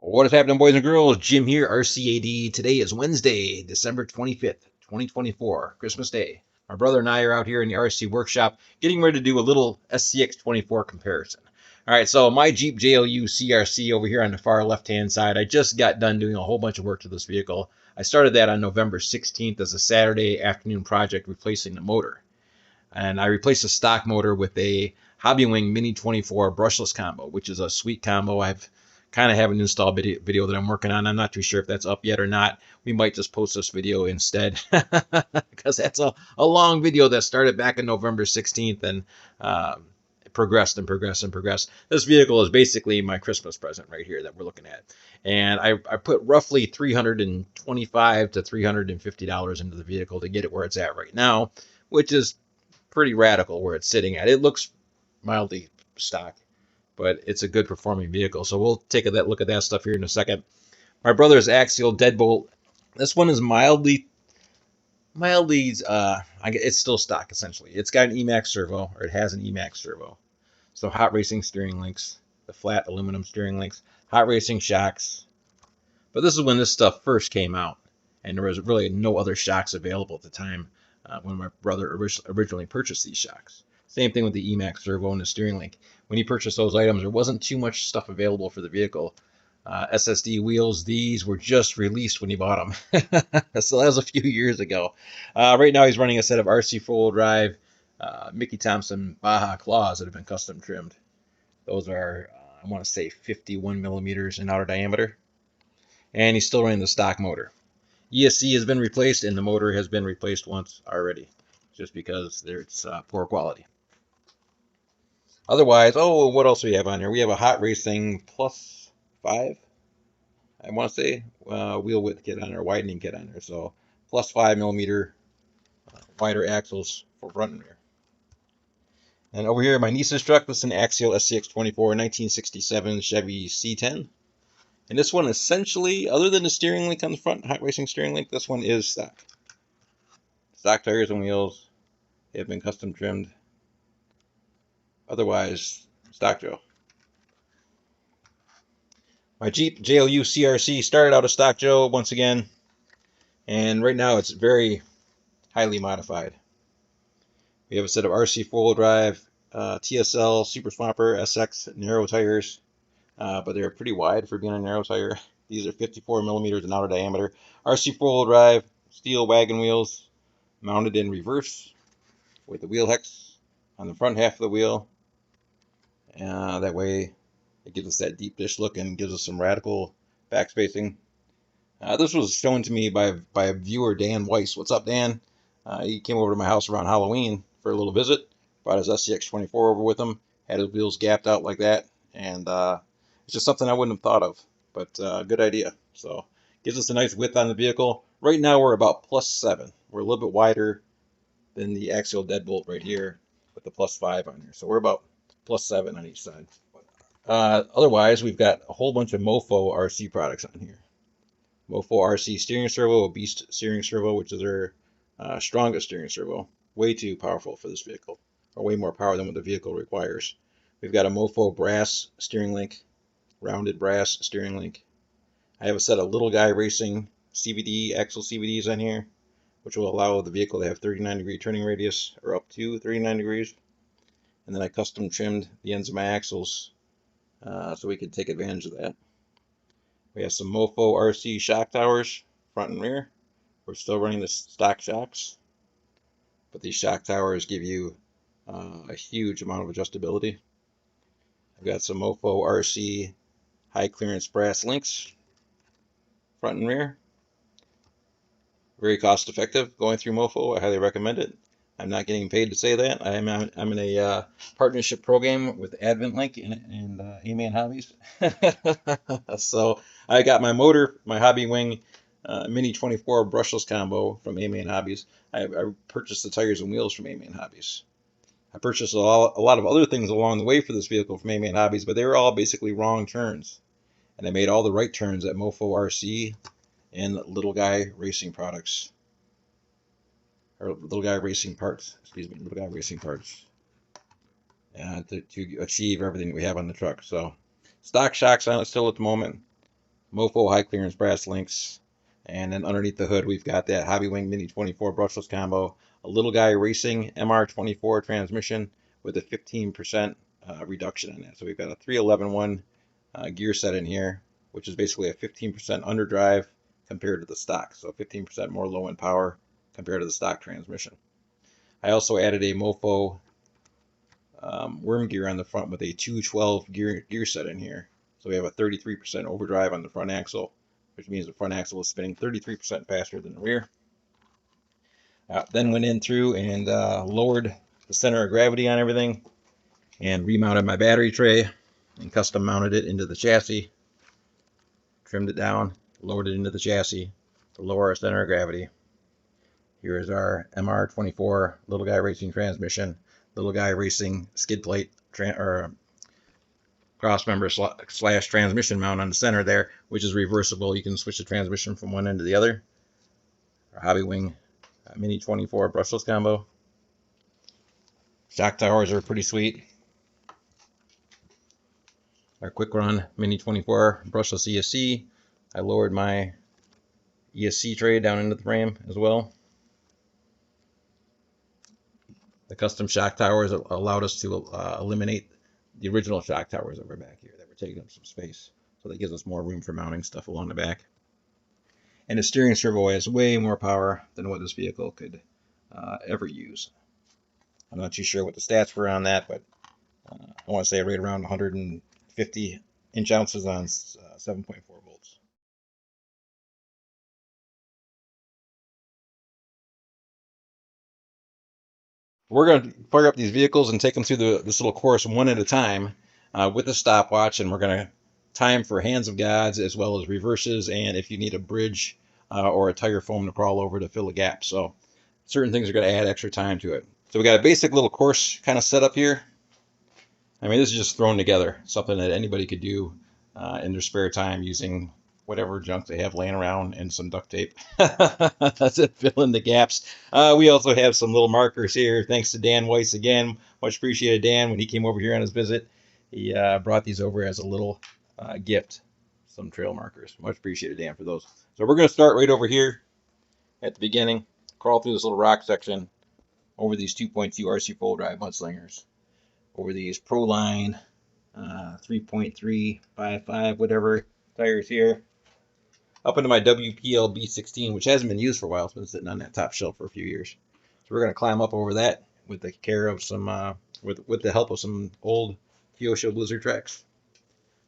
What is happening, boys and girls? Jim here, RCAD. Today is Wednesday, December 25th, 2024, Christmas Day. My brother and I are out here in the RC workshop getting ready to do a little Scx24 comparison. All right, so my Jeep JLU CRC over here on the far left-hand side, I just got done doing a whole bunch of work to this vehicle. I started that on November 16th as a Saturday afternoon project replacing the motor. And I replaced the stock motor with a Hobbywing Mini 24 brushless combo, which is a sweet combo. I've kind of have an install video that I'm working on. I'm not too sure if that's up yet or not. We might just post this video instead because that's a long video that started back in November 16th and it progressed and progressed and progressed. This vehicle is basically my Christmas present right here that we're looking at. And I put roughly $325 to $350 into the vehicle to get it where it's at right now, which is pretty radical where it's sitting at. It looks mildly stock, but it's a good performing vehicle. So we'll take a look at that stuff here in a second. My brother's Axial Deadbolt. This one is mildly, it's still stock essentially. It's got an Emax servo, or it has an Emax servo. So hot racing steering links, the flat aluminum steering links, hot racing shocks. But this is when this stuff first came out, and there was really no other shocks available at the time when my brother originally purchased these shocks. Same thing with the Emax servo and the steering link. When he purchased those items, there wasn't too much stuff available for the vehicle. SSD wheels, these were just released when he bought them. So that was a few years ago. Right now he's running a set of RC four-wheel drive Mickey Thompson Baja claws that have been custom trimmed. Those are, I want to say, 51 millimeters in outer diameter. And he's still running the stock motor. ESC has been replaced, and the motor has been replaced once already, just because it's poor quality. Otherwise, what else do we have on here? We have a Hot Racing Plus 5, I want to say, wheel width kit on there, widening kit on there. So plus 5 millimeter wider axles for front and rear. And over here, my niece's truck, this is an Axial Scx24 1967 Chevy C10. And this one essentially, other than the steering link on the front, hot racing steering link, this one is stock. Stock tires and wheels. They have been custom trimmed. Otherwise, stock Joe. My Jeep JLU CRC started out as stock Joe once again. And right now it's very highly modified. We have a set of RC four-wheel drive, TSL, Super Swamper, SX narrow tires. But they're pretty wide for being a narrow tire. These are 54 millimeters in outer diameter. RC four-wheel drive, steel wagon wheels, mounted in reverse with the wheel hex on the front half of the wheel. That way it gives us that deep dish look and gives us some radical back spacing. This was shown to me by a viewer, Dan Weiss. What's up, Dan? He came over to my house around Halloween for a little visit. Brought his Scx24 over with him. Had his wheels gapped out like that. And it's just something I wouldn't have thought of, but good idea. So gives us a nice width on the vehicle. Right now we're about +7. We're a little bit wider than the Axial Deadbolt right here with the +5 on here. So we're about +7 on each side. Otherwise, we've got a whole bunch of Mofo RC products on here. Mofo RC steering servo, a Beast steering servo, which is their strongest steering servo. Way too powerful for this vehicle, or way more power than what the vehicle requires. We've got a Mofo brass steering link, rounded brass steering link. I have a set of Little Guy Racing CVD, axle CVDs on here, which will allow the vehicle to have 39-degree turning radius, or up to 39 degrees. And then I custom trimmed the ends of my axles so we could take advantage of that. We have some Mofo RC shock towers, front and rear. We're still running the stock shocks, but these shock towers give you a huge amount of adjustability. I've got some Mofo RC high clearance brass links, front and rear. Very cost effective going through Mofo. I highly recommend it. I'm not getting paid to say that. I'm in a partnership program with Advent Link and A-Man Hobbies. So I got my motor, my Hobbywing Mini 24 brushless combo from A-Man Hobbies. I purchased the tires and wheels from A-Man Hobbies. I purchased a lot of other things along the way for this vehicle from A-Man Hobbies, but they were all basically wrong turns. And I made all the right turns at Mofo RC and Little Guy Racing products. Or Little Guy Racing parts. Excuse me, Little Guy Racing parts. To achieve everything we have on the truck. So, stock shocks on it still at the moment. Mofo high clearance brass links. And then underneath the hood, we've got that Hobbywing Mini 24 brushless combo, a Little Guy Racing MR24 transmission with a 15% reduction in that. So we've got a 311-1 gear set in here, which is basically a 15% underdrive compared to the stock. So 15% more low end power compared to the stock transmission. I also added a Mofo worm gear on the front with a 212 gear set in here. So we have a 33% overdrive on the front axle, which means the front axle is spinning 33% faster than the rear. Then went in through and lowered the center of gravity on everything and remounted my battery tray and custom mounted it into the chassis. Trimmed it down, lowered it into the chassis to lower our center of gravity. Here is our MR24 Little Guy Racing transmission, Little Guy Racing skid plate cross member slash transmission mount on the center there, which is reversible. You can switch the transmission from one end to the other. Our Hobbywing Mini 24 brushless combo. Shock towers are pretty sweet. Our Quickrun Mini 24 brushless ESC. I lowered my ESC tray down into the frame as well. The custom shock towers allowed us to eliminate the original shock towers that were back here that were taking up some space. So that gives us more room for mounting stuff along the back. And the steering servo has way more power than what this vehicle could ever use. I'm not too sure what the stats were on that, but I want to say right around 150 inch ounces on 7.4 volts. We're going to fire up these vehicles and take them through this little course one at a time with a stopwatch, and we're going to time for hands of gods as well as reverses, and if you need a bridge or a tire foam to crawl over to fill a gap. So certain things are going to add extra time to it. So we got a basic little course kind of set up here. I mean, this is just thrown together, something that anybody could do in their spare time using whatever junk they have laying around and some duct tape. That's it, fill in the gaps. We also have some little markers here. Thanks to Dan Weiss again. Much appreciated, Dan. When he came over here on his visit, he brought these over as a little gift. Some trail markers. Much appreciated, Dan, for those. So we're going to start right over here at the beginning. Crawl through this little rock section over these 2.2 RC full drive mudslingers. Over these Proline 3.355 whatever tires here. Up into my WPL B16, which hasn't been used for a while. It's been sitting on that top shelf for a few years. So we're going to climb up over that with the care of some, with the help of some old Kyosho Blizzard tracks.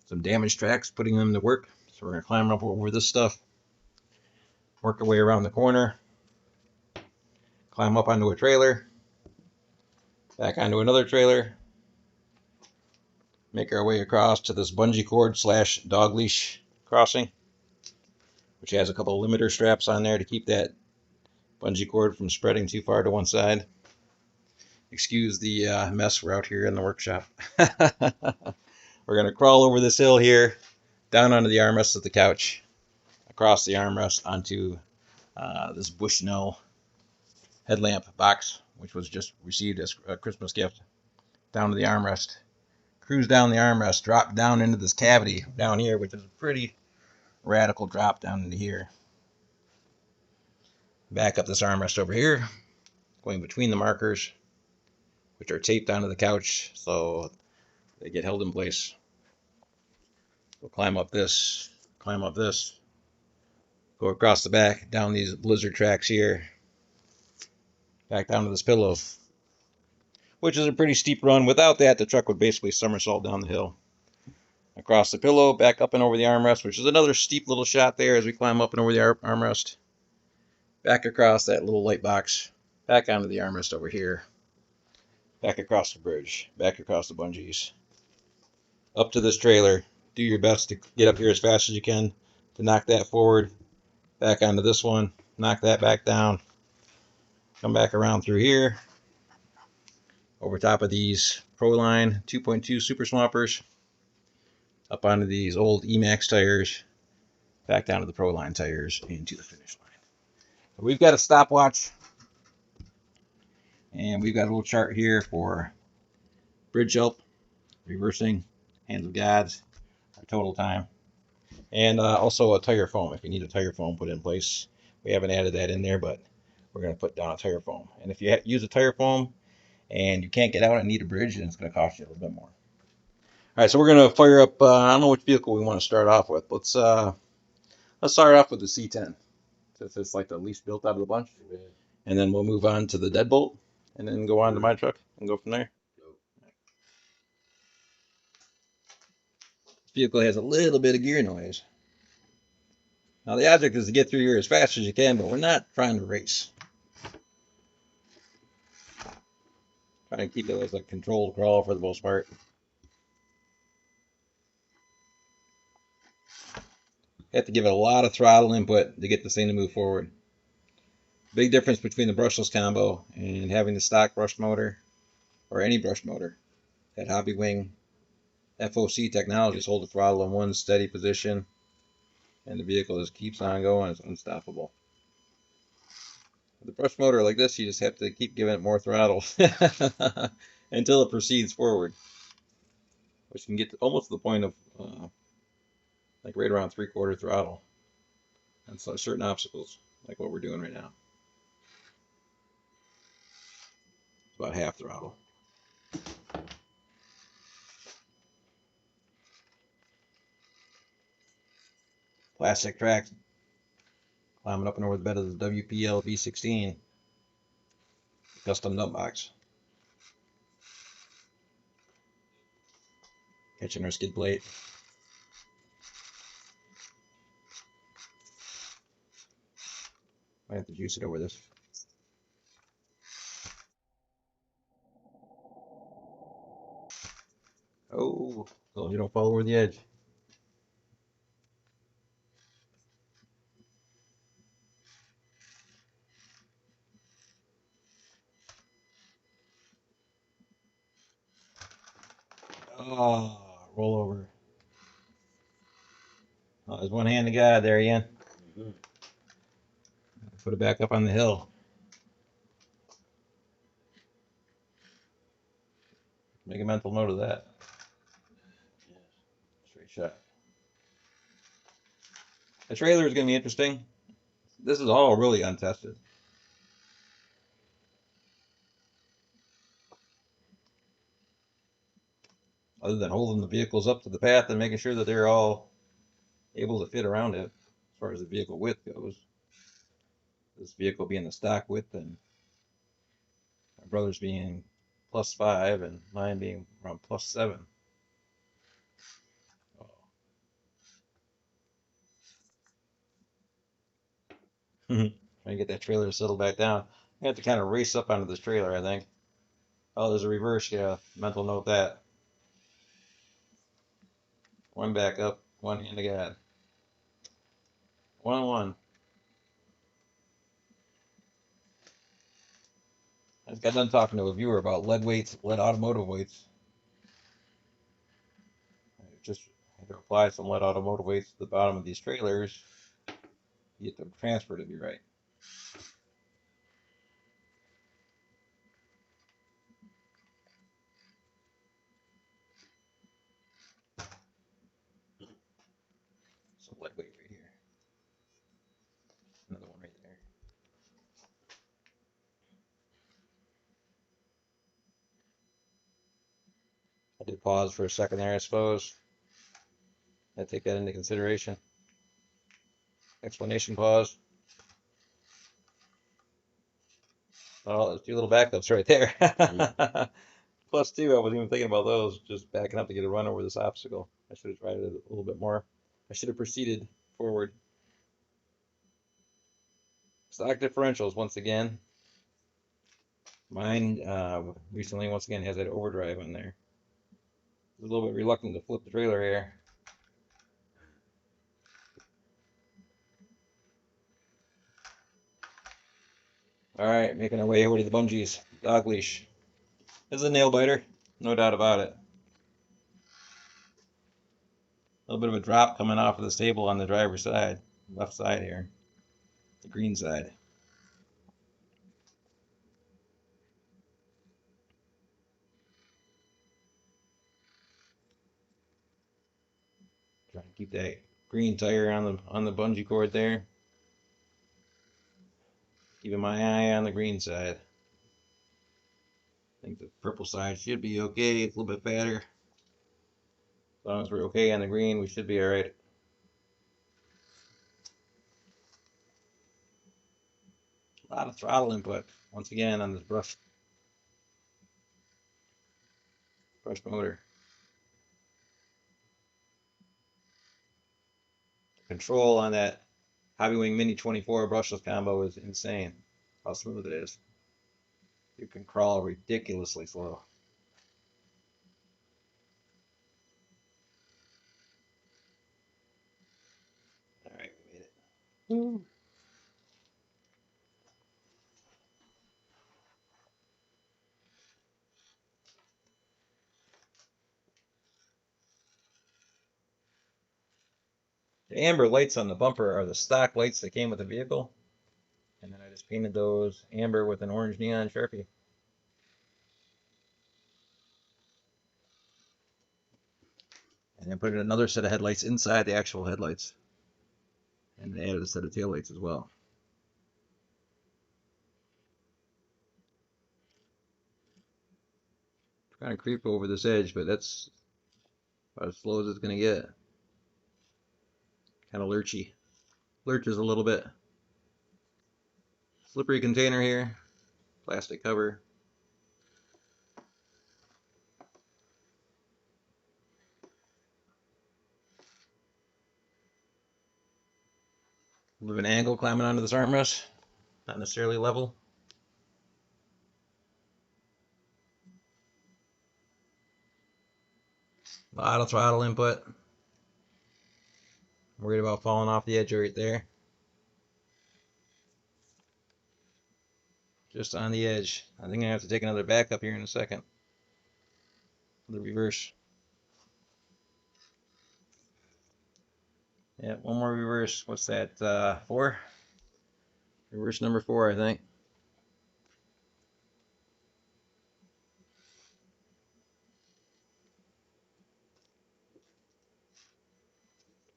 Some damaged tracks, putting them to work. So we're going to climb up over this stuff. Work our way around the corner. Climb up onto a trailer. Back onto another trailer. Make our way across to this bungee cord slash dog leash crossing, which has a couple of limiter straps on there to keep that bungee cord from spreading too far to one side. Excuse the mess, we're out here in the workshop. We're going to crawl over this hill here, down onto the armrest of the couch, across the armrest onto this Bushnell headlamp box, which was just received as a Christmas gift, down to the armrest. Cruise down the armrest, drop down into this cavity down here, which is a pretty radical drop down into here. Back up this armrest over here, going between the markers, which are taped onto the couch so they get held in place. We'll climb up this, go across the back, down these Blizzard tracks here, back down to this pillow, which is a pretty steep run. Without that, the truck would basically somersault down the hill. Across the pillow, back up and over the armrest, which is another steep little shot there as we climb up and over the armrest. Back across that little light box, back onto the armrest over here. Back across the bridge, back across the bungees. Up to this trailer. Do your best to get up here as fast as you can to knock that forward. Back onto this one, knock that back down. Come back around through here. Over top of these Proline 2.2 Super Swampers. Up onto these old Emax tires. Back down to the Proline tires into the finish line. So we've got a stopwatch. And we've got a little chart here for bridge help, reversing, hands of gods, our total time. And also a tire foam if you need a tire foam put in place. We haven't added that in there, but we're going to put down a tire foam. And if you use a tire foam and you can't get out and need a bridge, then it's going to cost you a little bit more. All right, so we're going to fire up. I don't know which vehicle we want to start off with. Let's start off with the C10, since it's like the least built out of the bunch, and then we'll move on to the Deadbolt, and then go on to my truck and go from there. This vehicle has a little bit of gear noise. Now the object is to get through here as fast as you can, but we're not trying to race. Trying to keep it as a controlled crawl for the most part. You have to give it a lot of throttle input to get this thing to move forward. Big difference between the brushless combo and having the stock brush motor or any brush motor. That Hobbywing FOC technology hold the throttle in one steady position and the vehicle just keeps on going. It's unstoppable. With a brush motor like this, you just have to keep giving it more throttle until it proceeds forward, which can get to almost to the point of like right around 3/4 throttle on certain obstacles, like what we're doing right now. It's about half throttle. Plastic tracks climbing up and over the bed of the WPL V16 custom nut box. Catching our skid plate. Might have to juice it over this. Oh, so you don't fall over the edge. Oh, roll over. Oh, there's one hand to God there, Ian. Put it back up on the hill. Make a mental note of that. Straight shot. The trailer is going to be interesting. This is all really untested. Other than holding the vehicles up to the path and making sure that they're all able to fit around it as far as the vehicle width goes. This vehicle being the stock width and my brother's being +5 and mine being around +7. Oh. Trying to get that trailer to settle back down. I have to kind of race up onto this trailer, I think. Oh, there's a reverse, yeah. Mental note that. One back up, one hand to God. 1-1. I just got done talking to a viewer about lead weights, lead automotive weights. I just had to apply some lead automotive weights to the bottom of these trailers to get the transfer to be right. Some lead weight right here. Another one right there. I did pause for a second there, I suppose. I take that into consideration. Explanation pause. Oh, there's 2 little backups right there. +2, I wasn't even thinking about those. Just backing up to get a run over this obstacle. I should have tried it a little bit more. I should have proceeded forward. Stock differentials once again. Mine recently once again has that overdrive on there. A little bit reluctant to flip the trailer here. All right, making our way over to the bungees. Dog leash. This is a nail biter, no doubt about it. A little bit of a drop coming off of this table on the driver's side, left side here, the green side. Trying to keep that green tire on the bungee cord there. Keeping my eye on the green side. I think the purple side should be okay. It's a little bit fatter. As long as we're okay on the green, we should be alright. A lot of throttle input once again on this brush motor. Control on that Hobbywing Mini 24 brushless combo is insane. How smooth it is. You can crawl ridiculously slow. Alright, we made it. Woo. The amber lights on the bumper are the stock lights that came with the vehicle. And then I just painted those amber with an orange neon Sharpie. And then put another set of headlights inside the actual headlights. And added a set of taillights as well. Trying to creep over this edge, but that's about as slow as it's going to get. Kind of lurchy. Lurches a little bit. Slippery container here. Plastic cover. A little bit of an angle climbing onto this armrest. Not necessarily level. A lot of throttle input. Worried about falling off the edge right there. Just on the edge. I think I have to take another back up here in a second. The reverse. Yeah, one more reverse. What's that? 4? Reverse number 4, I think.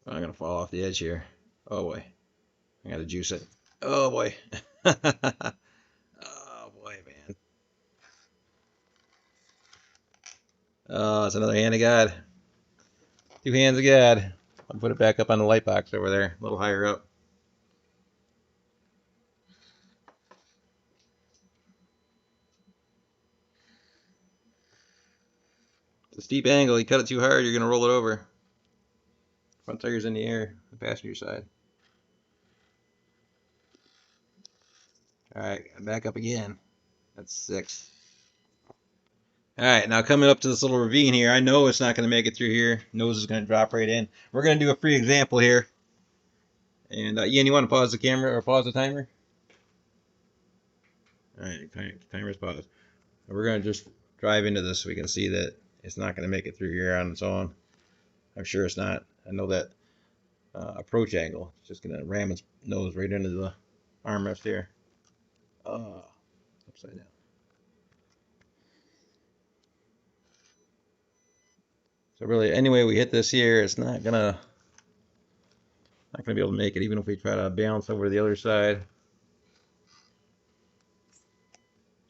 I'm gonna fall off the edge here. Oh boy. I gotta juice it. Oh boy. Oh boy, man. Oh, it's another hand of God. 2 hands of God. I'll put it back up on the light box over there, a little higher up. It's a steep angle. You cut it too hard, you're gonna roll it over. Front tire's in the air, the passenger side. Alright, back up again. That's 6. Alright, now coming up to this little ravine here, I know it's not going to make it through here. Nose is going to drop right in. We're going to do a free example here. And Ian, you want to pause the camera or pause the timer? Alright, timer's paused. We're going to just drive into this so we can see that it's not going to make it through here on its own. I'm sure it's not. I know that approach angle. It's just going to ram its nose right into the armrest here. Upside down. So really, any way we hit this here, it's not gonna be able to make it, even if we try to bounce over to the other side.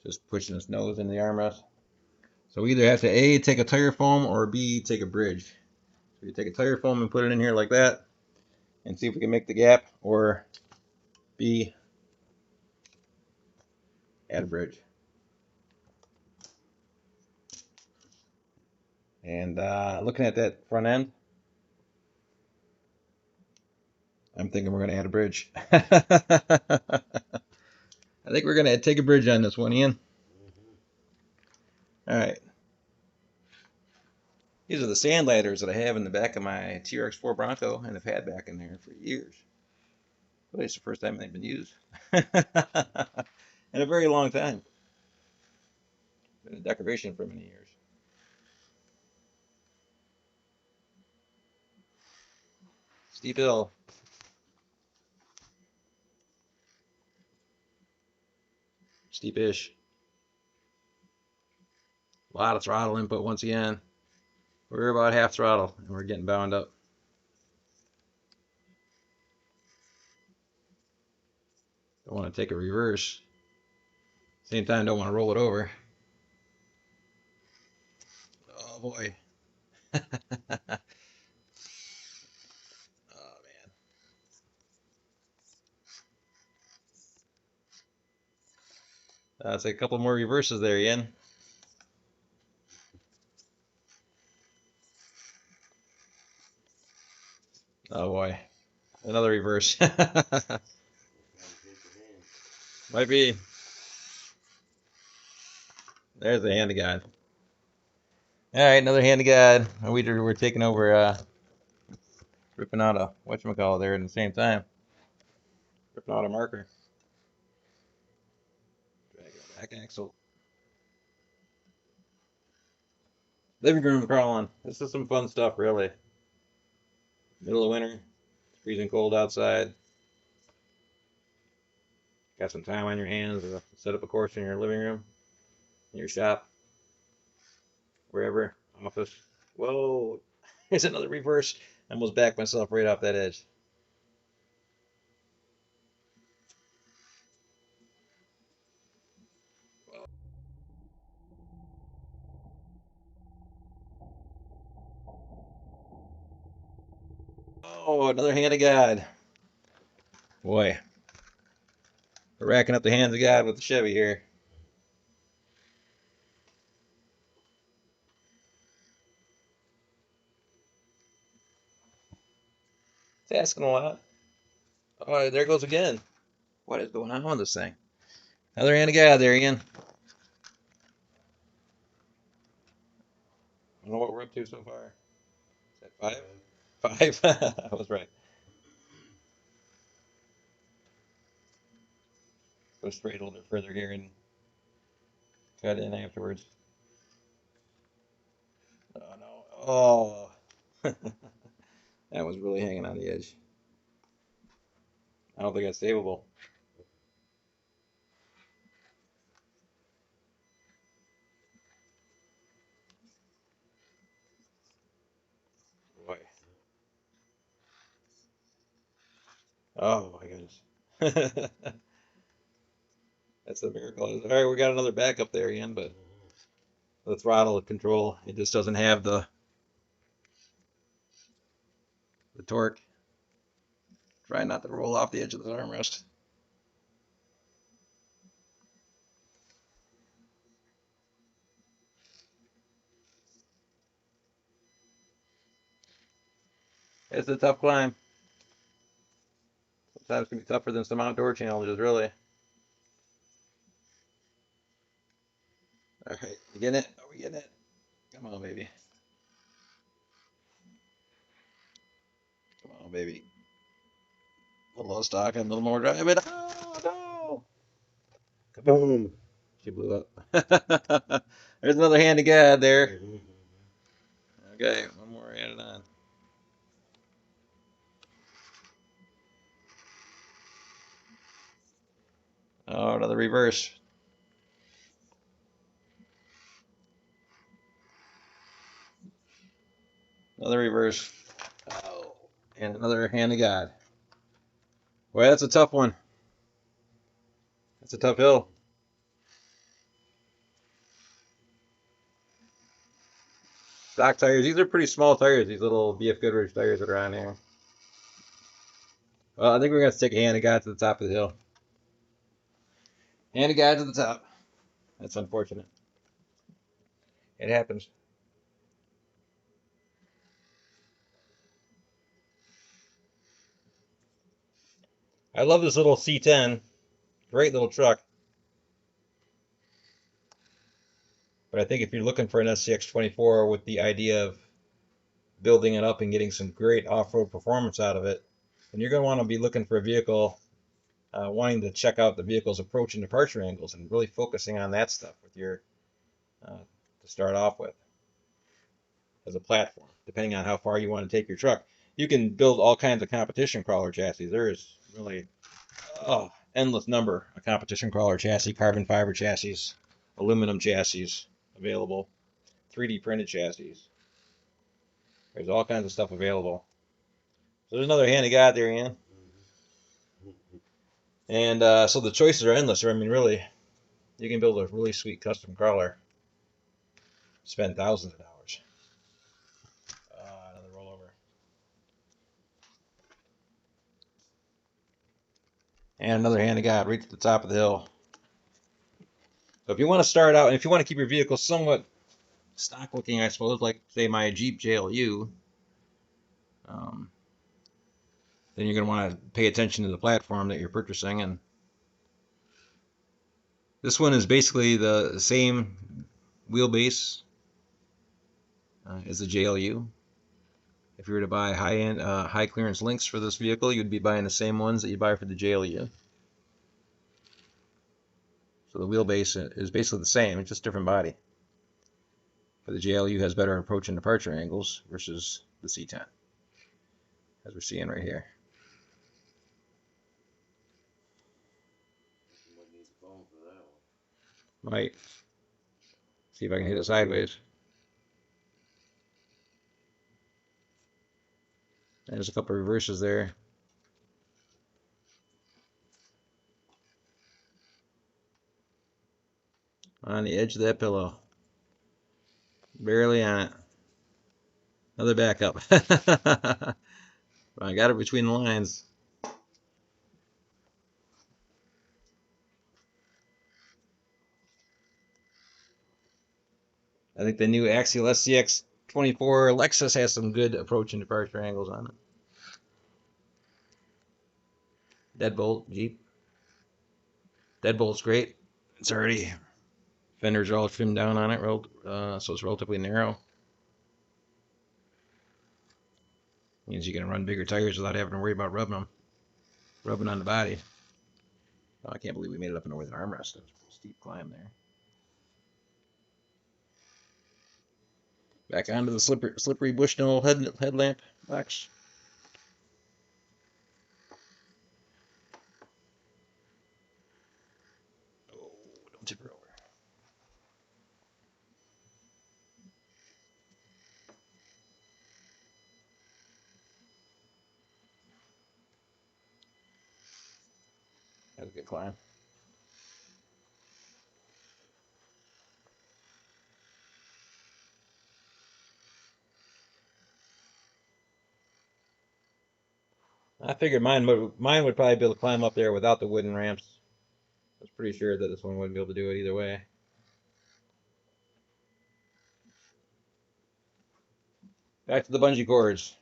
Just pushing its nose into the armrest. So we either have to A, take a tire foam, or B, take a bridge. So you take a tire foam and put it in here like that, and see if we can make the gap, or B, add a bridge. And looking at that front end, I'm thinking we're going to add a bridge. I think we're going to take a bridge on this one, Ian. Alright. These are the sand ladders that I have in the back of my TRX4 Bronco and have had back in there for years. But it's the first time they've been used. In a very long time. Been a decoration for many years. Steep hill. Steep-ish. A lot of throttle input once again. We're about half throttle and we're getting bound up. Don't want to take a reverse. Same time, don't want to roll it over. Oh boy. Oh man. That's a couple more reverses there, Ian. Oh boy. Another reverse. Might be. There's the hand of God. Alright, another hand of God. We're taking over, ripping out a whatchamacallit there at the same time. Ripping out a marker. Drag it back axle. Living room crawling. This is some fun stuff, really. Middle of winter. It's freezing cold outside. Got some time on your hands to set up a course in your living room, in your shop, wherever, office. Whoa, here's another reverse. I almost backed myself right off that edge. Oh, another hand of God. Boy, we're racking up the hands of God with the Chevy here. It's asking a lot. Oh, there it goes again. What is going on with this thing? Another hand of God there again. I don't know what we're up to so far. Is that 5? 5? I was right. Go straight a little bit further here and cut in afterwards. Oh no. Oh. That was really hanging on the edge. I don't think that's savable. Boy. Oh my goodness. That's the miracle. All right, we got another backup there, Ian, but the throttle control, it just doesn't have the torque. Try not to roll off the edge of the armrest. It's a tough climb. Sometimes it can be tougher than some outdoor challenges, really. All right, you getting it? Are we getting it? Come on, baby. Come on, baby. A little low stock and a little more drive it. Oh, no. Kaboom. She blew up. There's another hand of God there. Okay, one more added on. Oh, another reverse. Another reverse. Oh, and another hand of God. Boy, that's a tough one. That's a tough hill. Stock tires. These are pretty small tires. These little BF Goodrich tires that are on here. Well, I think we're going to stick a hand of God to the top of the hill. Hand of God to the top. That's unfortunate. It happens. I love this little C10. Great little truck. But I think if you're looking for an Scx24 with the idea of building it up and getting some great off-road performance out of it, then you're going to want to be looking for a vehicle, wanting to check out the vehicle's approach and departure angles and really focusing on that stuff with your to start off with as a platform, depending on how far you want to take your truck. You can build all kinds of competition crawler chassis. There is really endless number of competition crawler chassis, carbon fiber chassis, aluminum chassis available, 3D printed chassis. There's all kinds of stuff available. So there's another hand of God there, Ian. And so the choices are endless. I mean, really, you can build a really sweet custom crawler, spend thousands of dollars. Another rollover. And another hand of God right to the top of the hill. So if you want to start out, and if you want to keep your vehicle somewhat stock looking, I suppose, like say my Jeep JLU, um, then you're going to want to pay attention to the platform that you're purchasing. And this one is basically the same wheelbase as the JLU. If you were to buy high-end, high clearance links for this vehicle, you'd be buying the same ones that you buy for the JLU. So the wheelbase is basically the same, it's just different body. But the JLU has better approach and departure angles versus the C10, as we're seeing right here. Might see if I can hit it sideways. There's a couple of reverses there. On the edge of that pillow. Barely on it. Another backup. I got it between the lines. I think the new Axial Scx24 Lexus has some good approach and departure angles on it. Deadbolt Jeep. Deadbolt's great. It's already, fenders are all trimmed down on it, so it's relatively narrow. Means you can run bigger tires without having to worry about rubbing on the body. Oh, I can't believe we made it up and over the armrest. It was a pretty steep climb there. Back onto the slippery Bushnell headlamp box. Oh, don't tip her over. That was a good climb. I figured mine would probably be able to climb up there without the wooden ramps. I was pretty sure that this one wouldn't be able to do it either way. Back to the bungee cords.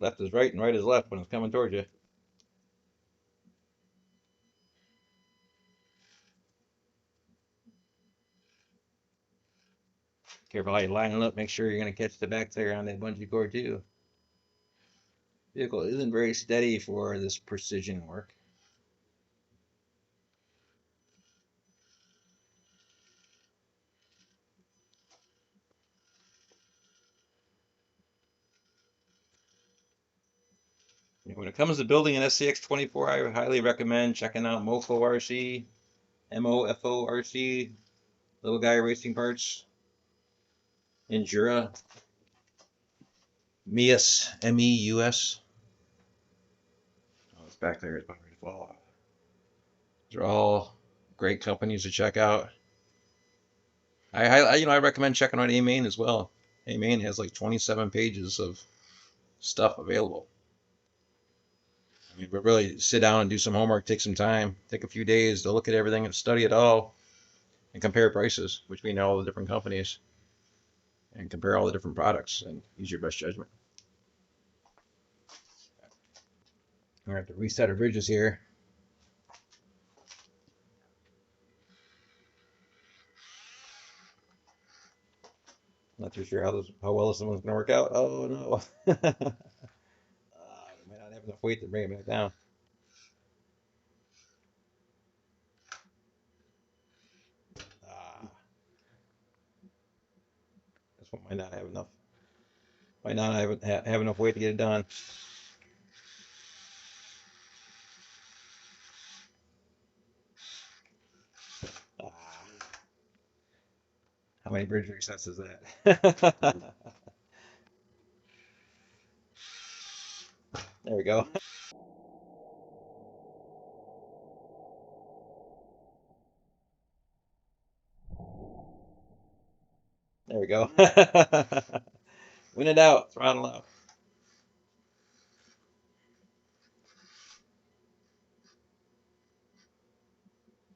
Left is right and right is left when it's coming towards you. Careful how you line it up. Make sure you're going to catch the back tire on that bungee cord too. Vehicle isn't very steady for this precision work. When it comes to building an Scx24, I would highly recommend checking out Mofo RC, Mofo RC, Little Guy Racing Parts, Endura, Meus, M-E-U-S. Oh, this back there is about ready to fall off. These are all great companies to check out. I recommend checking out A-Main as well. A-Main has like 27 pages of stuff available. I mean, but really sit down and do some homework, take some time, take a few days to look at everything and study it all and compare prices between all the different companies and compare all the different products and use your best judgment. We're going to have to reset our bridges here. Not too sure how well this one's going to work out. Oh no. We might not have enough weight to bring it back down. This one might not have enough. Might not have enough weight to get it done. How many bridge resets is that? There we go. There we go. Win it out. Throttle out.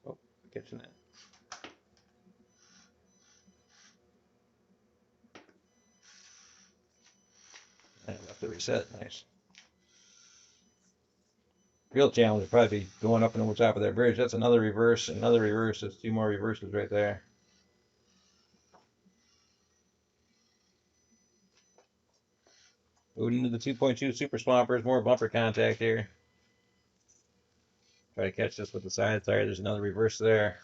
Oh, catching that. I have to reset. Nice. Real challenge would probably be going up and over top of that bridge. That's another reverse. Another reverse. That's two more reverses right there. Moving into the 2.2 Super Swampers. More bumper contact here. Try to catch this with the side tire. There's another reverse there.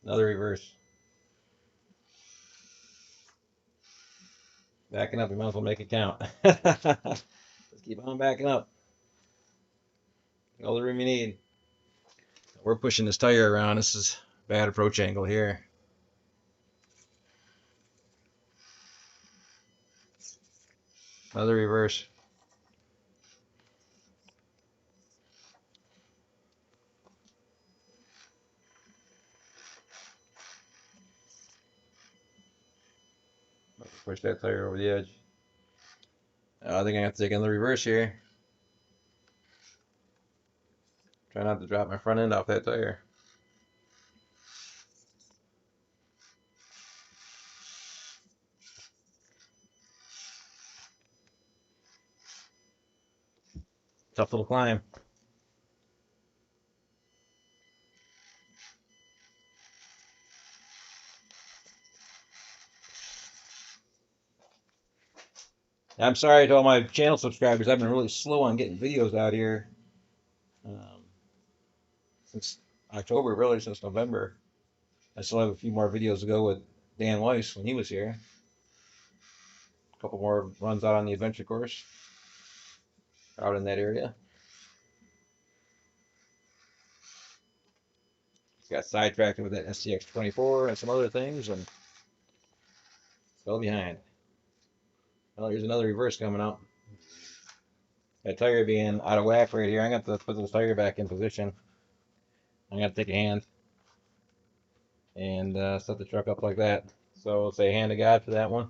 Another reverse. Backing up. We might as well make it count. Let's keep on backing up. All the room you need. We're pushing this tire around. This is a bad approach angle here. Another reverse. Push that tire over the edge. I think I have to take another reverse here. Try not to drop my front end off that tire. Tough little climb. I'm sorry to all my channel subscribers. I've been really slow on getting videos out here since October, really since November. I still have a few more videos to go with Dan Weiss when he was here. A couple more runs out on the adventure course out in that area. Got sidetracked with that Scx24 and some other things and fell behind. Well, here's another reverse coming out. That tire being out of whack right here. I got to put this tire back in position. I got to take a hand and set the truck up like that. So we'll say hand to God for that one.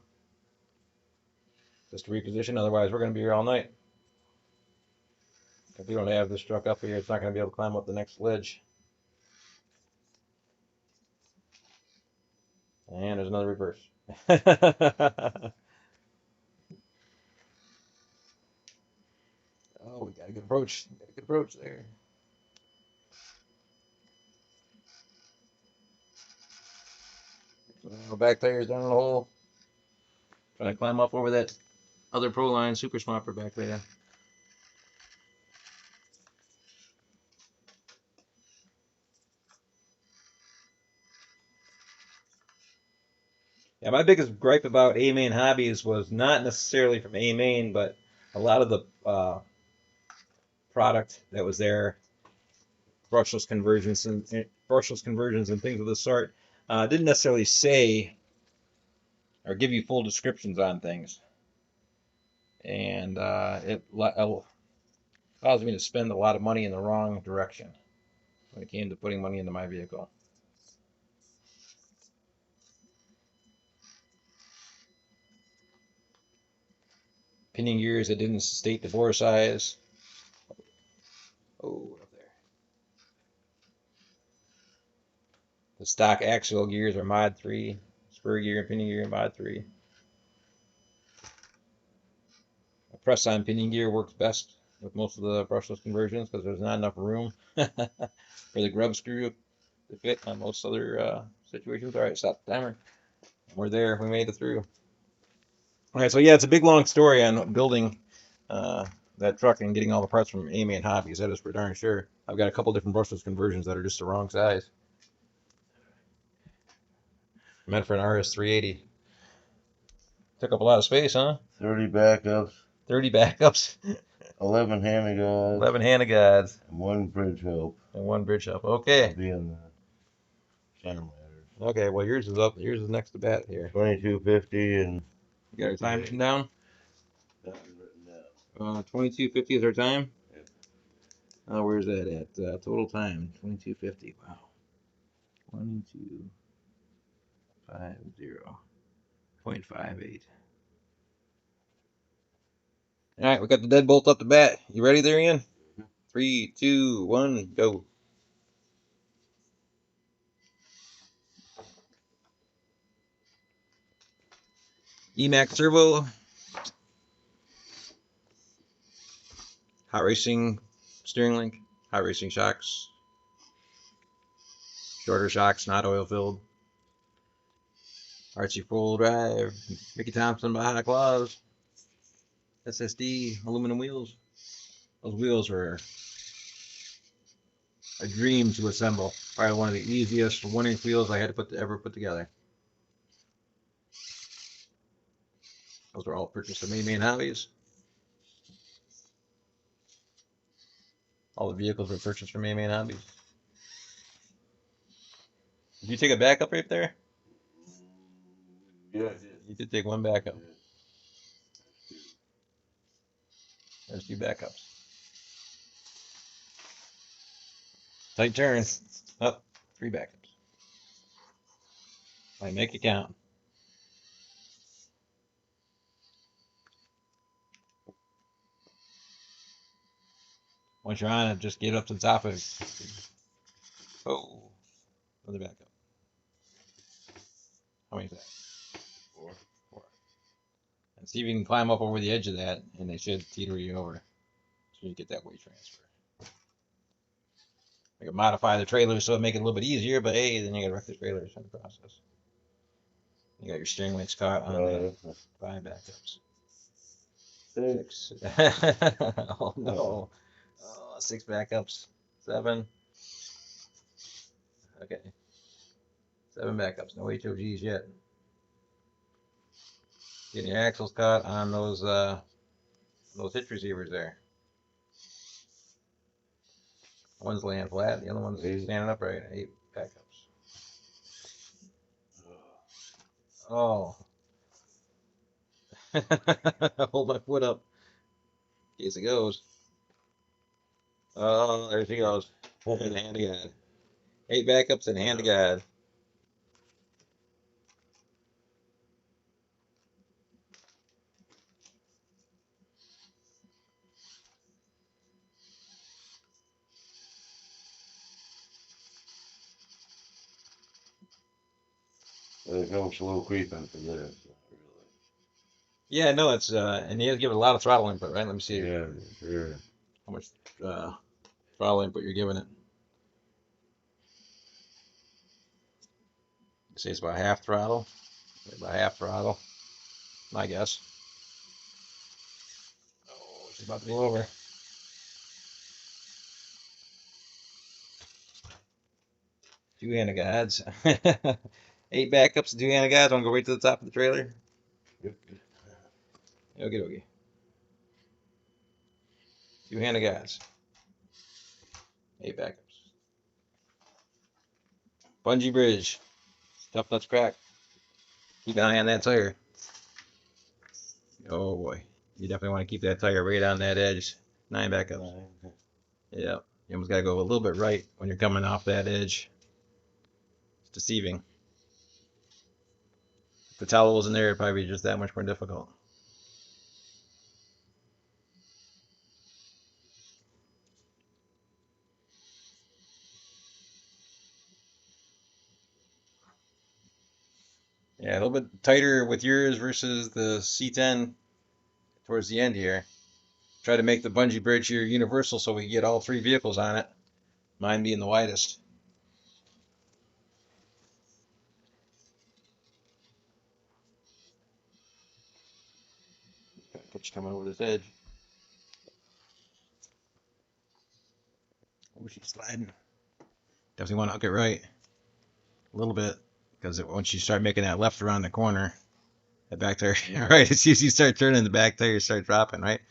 Just to reposition, otherwise we're going to be here all night. If we don't have this truck up here, it's not going to be able to climb up the next ledge. And there's another reverse. Oh, we got a good approach. Got a good approach there. Back tire's down in the hole. Trying to climb up over that other Pro Line Super Swamper back there. Yeah, my biggest gripe about A-Main Hobbies was not necessarily from A-Main, but a lot of the product that was there, brushless conversions and things of the sort, didn't necessarily say or give you full descriptions on things, and it caused me to spend a lot of money in the wrong direction when it came to putting money into my vehicle. Pinion gears that didn't state the bore size. Oh, up there. The stock Axial gears are Mod 3. Spur gear and pinion gear Mod 3. A press-on pinion gear works best with most of the brushless conversions because there's not enough room for the grub screw to fit on most other situations. All right, stop the timer. We're there. We made it through. All right, so yeah, it's a big long story on building that truck and getting all the parts from A-Main Hobbies. That is for darn sure. I've got a couple different brushless conversions that are just the wrong size. Meant for an RS380. Took up a lot of space, huh? 30 backups. 30 backups. 11 hand of gods. 11 hand of gods. And 1 bridge help. And 1 bridge help. Okay. I'll be in the center ladders. Okay, well yours is up. Yours is next to bat here. 2250 and... You got our time written down? That was written down. 2250 is our time? Yep. Where's that at? Total time, 2250. Wow. 1250.58. All right, we got the deadbolt up the bat. You ready there, Ian? 3, 2, 1, go. Emax Turbo. Hot Racing steering link. Hot Racing shocks. Shorter shocks, not oil filled. RC full drive. Mickey Thompson Baja claws. SSD aluminum wheels. Those wheels were a dream to assemble. Probably one of the easiest 1-inch wheels I had to ever put together. Those were all purchased at Main Hobbies. All the vehicles were purchased from Main Hobbies. Did you take a backup right there? Yeah, I did. You did take one backup. There's 2 backups. Tight turn. Up. 3 backups. I make it count. Once you're on it, just get up to the top of it. Oh, another backup. How many is that? 4. 4. And see if you can climb up over the edge of that, and they should teeter you over. So you get that weight transfer. I can modify the trailer so it make it a little bit easier, but hey, then you gotta wreck the trailers in the process. You got your steering links caught on that. 5 backups. 6. Oh no. Oh, 6 backups. 7. Okay. 7 backups. No HOGs yet. Getting your axles caught on those hitch receivers there. One's laying flat, the other one's standing upright. 8 backups. Oh. Hold my foot up in case it goes. Oh, there she goes. In the hand of God. 8 backups in the hand of God. There's no slow creeping from there. Really. Yeah, no, it's and you have to give it a lot of throttle input, right? Let me see Yeah, sure. how much throttle input you're giving it. Say it's about half throttle. About half throttle, my guess. Oh, she's about to go over. 2 hand of gods. 8 backups, 2 hand of gods. Want to go right to the top of the trailer? Okay, okay. 2 hand of gods. 8 backups. Bungee bridge. Tough nuts crack. Keep an eye on that tire. Oh boy. You definitely want to keep that tire right on that edge. 9 backups. Yeah. You almost got to go a little bit right when you're coming off that edge. It's deceiving. If the towel was in there, it'd probably be just that much more difficult. Yeah, a little bit tighter with yours versus the C10 towards the end here. Try to make the bungee bridge here universal so we can get all 3 vehicles on it. Mine being the widest. Catch coming over this edge. Oh, she's sliding. Definitely want to hook it right. A little bit. Because once you start making that left around the corner, that back tire, right? As soon as you start turning, the back tire start dropping, right?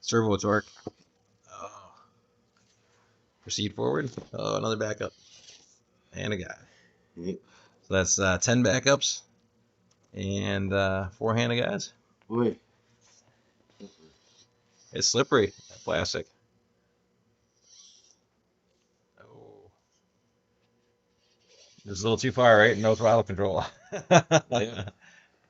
Servo torque. Oh. Proceed forward. Oh, another backup. And a guy. Yep. So that's 10 backups and 4 hand of guys. Wait. It's slippery, plastic. Oh. It's a little too far, right? No throttle control. Yeah.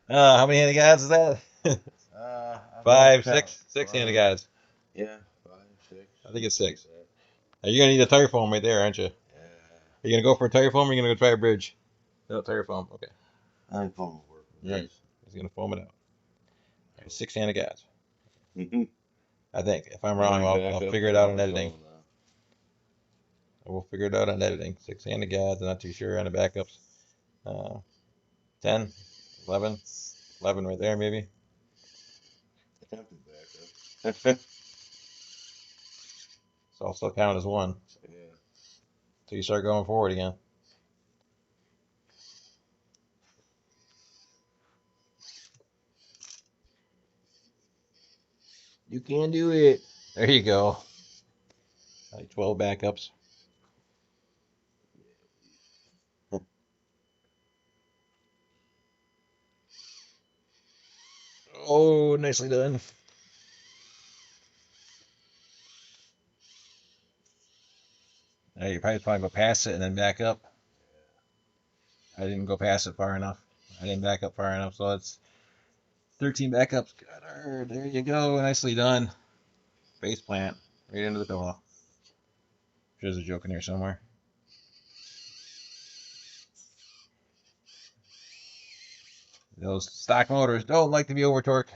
How many handed guides is that? I've Five, lost count. six handed guides. Yeah, 5, 6. I think it's 6. You're gonna need a tire foam right there, aren't you? Yeah. Are you gonna go for a tire foam or are you gonna go try a bridge? No, tire foam. Okay. I think phone will work. Right. He's gonna foam it out. All right, 6 handed guides. Mm-hmm. I think. If I'm wrong, I'll figure it out on editing. We'll figure it out on editing. 6 handed guides. I'm not too sure on the backups. 10, 11, 11 right there maybe. Attempted backup. So I'll still count as 1 Yeah. until you start going forward again. You can do it. There you go. Like 12 backups. Oh, nicely done. Now you probably go past it and then back up. I didn't go past it far enough. I didn't back up far enough, so it's 13 backups. There you go. Nicely done. Face plant. Right into the pillow. There's a joke in here somewhere. Those stock motors don't like to be over torqued.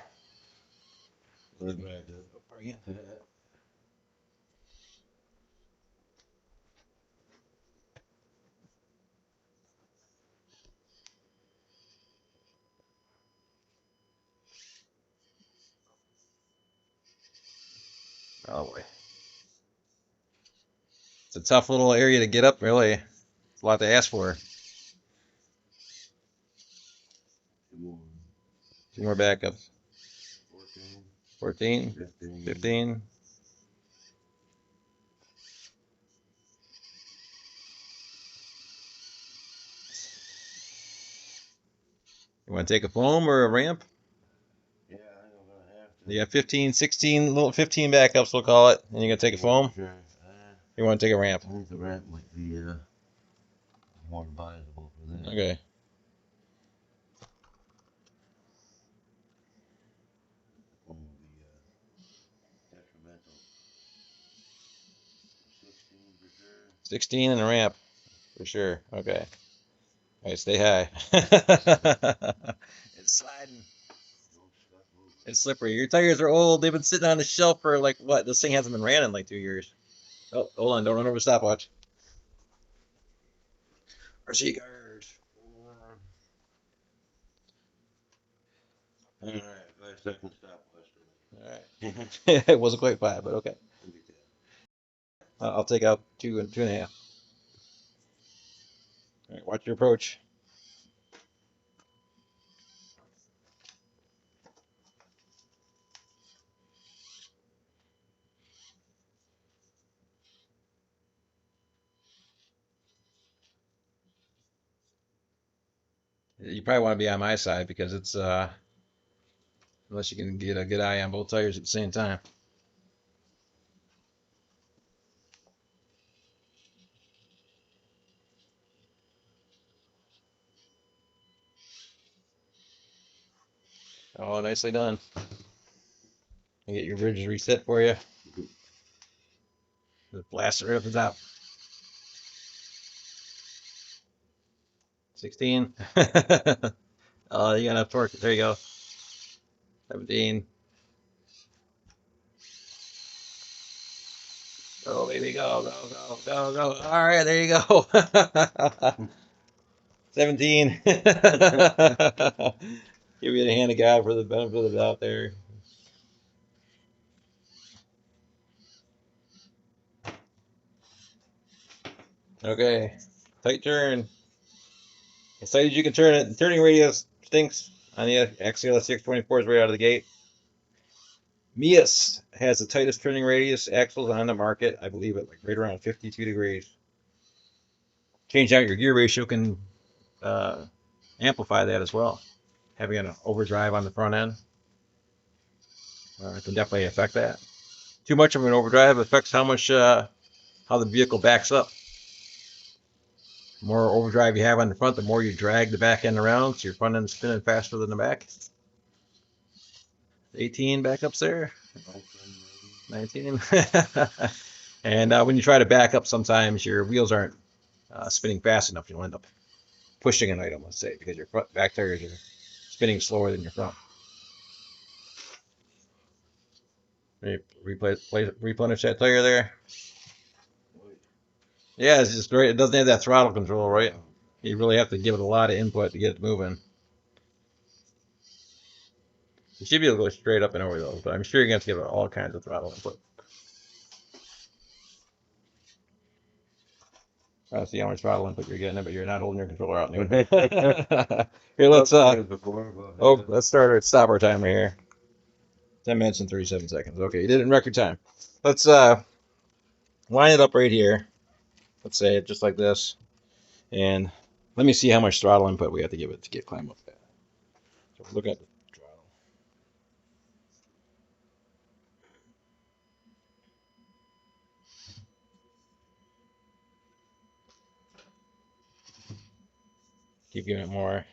Oh boy. It's a tough little area to get up, really. It's a lot to ask for. 2 more backups. 14, 15. You want to take a foam or a ramp? Yeah, I think I'm gonna have to. You got 15, 16, little 15 backups, we'll call it. And you're going to take a foam? Sure. You want to take a ramp? I think the ramp might be more advisable for that. Okay. One will be detrimental. 16 for sure. 16 and a ramp, for sure. Okay. All right, stay high. It's sliding. It's slippery. Your tires are old. They've been sitting on the shelf for like what? This thing hasn't been ran in like 2 years. Oh, hold on. Don't run over the stopwatch. RC cars. All right, 5-second stopwatch. All right. It wasn't quite 5, but okay. I'll take out 2 and 2.5. All right, watch your approach. You probably want to be on my side because it's unless you can get a good eye on both tires at the same time. Oh, nicely done. I'll get your bridges reset for you. Just blast it right up the top. 16. Oh, you got enough torque. There you go. 17. Oh, baby, go, go, go, go, go. All right, there you go. 17. Give you the hand of God for the benefit of the doubt there. Okay, tight turn. As tight as you can turn it. The turning radius stinks on the Axial Scx24 is right out of the gate. Mias has the tightest turning radius axles on the market. I believe it like right around 52 degrees. Change out your gear ratio can amplify that as well. Having an overdrive on the front end can definitely affect that. Too much of an overdrive affects how the vehicle backs up. The more overdrive you have on the front, the more you drag the back end around, so your front end's spinning faster than the back. 18 backups there. 19. And when you try to back up, sometimes your wheels aren't spinning fast enough. You'll end up pushing an item, let's say, because your front back tires are spinning slower than your front. Replenish that tire there. Yeah, it's just great. It doesn't have that throttle control, right? You really have to give it a lot of input to get it moving. You should be able to go straight up and over those, but I'm sure you're going to have to give it all kinds of throttle input. I don't see how much throttle input you're getting, but you're not holding your controller out anyway. Here, let's stop our timer here. 10 minutes and 37 seconds. Okay, you did it in record time. Let's line it up right here. Let's say it just like this. And let me see how much throttle input we have to give it to get climb up that. So look at the throttle. Keep giving it more.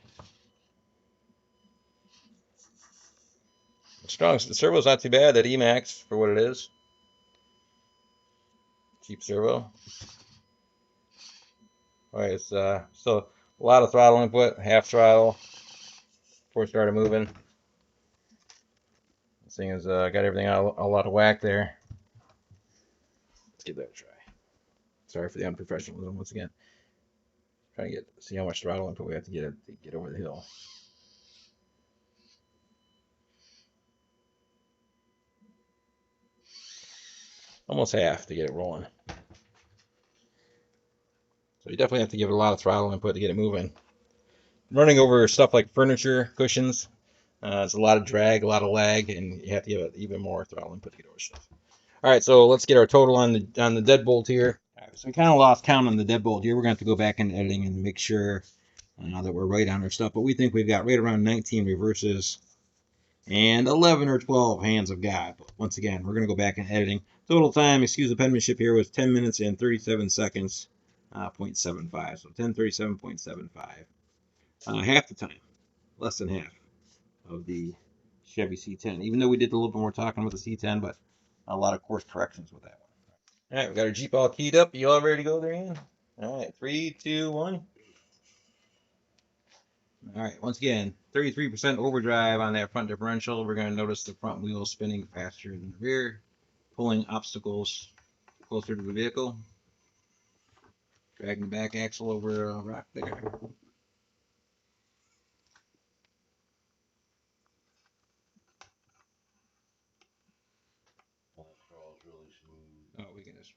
Strong. The servo's not too bad. That Emax for what it is. Cheap servo. All right, it's so a lot of throttle input, half throttle before it started moving. This thing has got everything out a lot of whack there. Let's give that a try. Sorry for the unprofessionalism once again. Trying to see how much throttle input we have to get over the hill. Almost half to get it rolling. So you definitely have to give it a lot of throttle input to get it moving. Running over stuff like furniture, cushions, it's a lot of drag, a lot of lag, and you have to give it even more throttle input to get over stuff. All right, so let's get our total on the deadbolt here. All right, so we kind of lost count on the deadbolt here. We're going to have to go back in editing and make sure that we're right on our stuff. But we think we've got right around 19 reverses and 11 or 12 hands of God. But once again, we're going to go back in editing. Total time, excuse the penmanship here, was 10 minutes and 37 seconds, 0.75. So 10:37.75. Half the time, less than half of the Chevy C10. Even though we did a little bit more talking with the C10, but a lot of course corrections with that one. All right, we got our Jeep all keyed up. You all ready to go there, Ian? All right, 3, 2, 1. All right, once again, 33% overdrive on that front differential. We're going to notice the front wheel spinning faster than the rear, pulling obstacles closer to the vehicle, dragging the back axle over a rock there. Oh, we can just